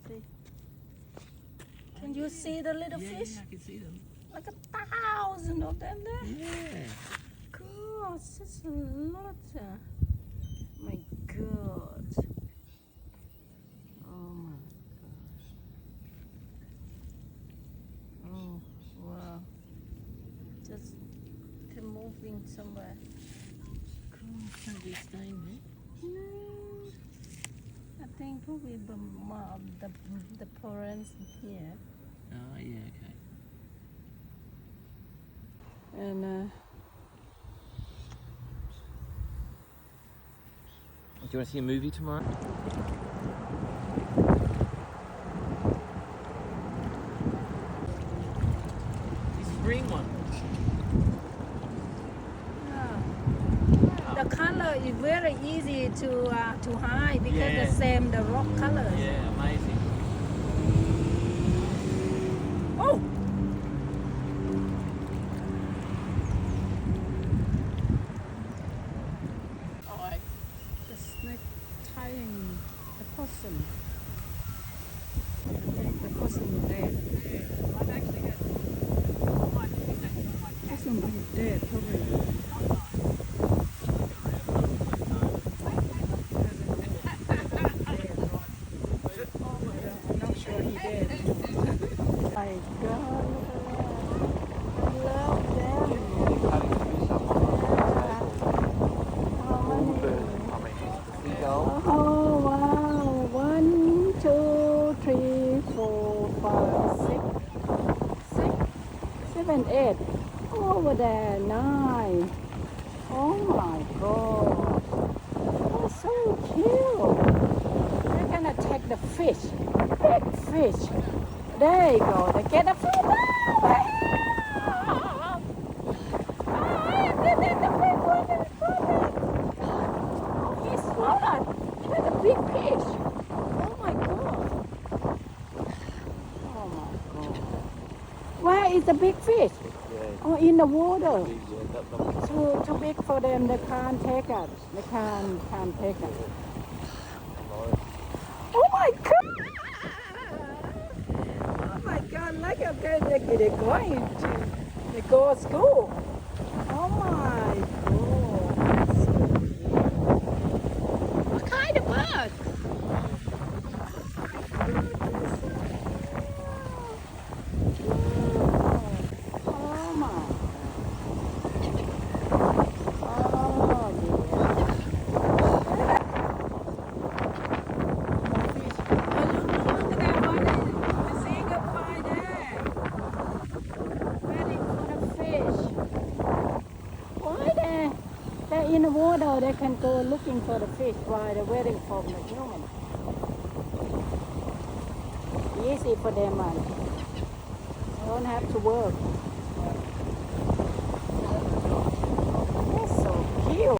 see. Can you see the little fish? Yeah, I can see them. Like 1,000 of them there. Yeah. God, such a lot. My God. Oh my gosh. Oh wow. Just they're moving somewhere. God, can't be staying there. No. I think probably the mom, the parents here. Oh, yeah, okay. And Do you want to see a movie tomorrow? The spring one. the color is very easy to hide because Yeah. the same the rock colors. Yeah, amazing. Oh. The snake tying the possum. I think the possum is dead. I've actually had Possum is dead probably. I'm not sure he did. My God, I love them. Oh wow! 1, 2, 3, 4, 5, 6, 7, 8. Over there, 9. Oh my God! Oh, so cute. They're gonna take the fish. Big fish. There you go. They get the fish. The big one is running. Oh, he's swallowed. That's a big fish. Oh my God. Oh my God. Where is the big fish? Oh, in the water. Too big for them. They can't take it. They can't take it. Oh my God! Oh my God! Look how good they're going to. They go to school. Oh my God! That's so cute. What kind of bird? Oh my! Oh dear! They're in the water, they can go looking for the fish while they're waiting for the human. Easy for them, man. They don't have to work.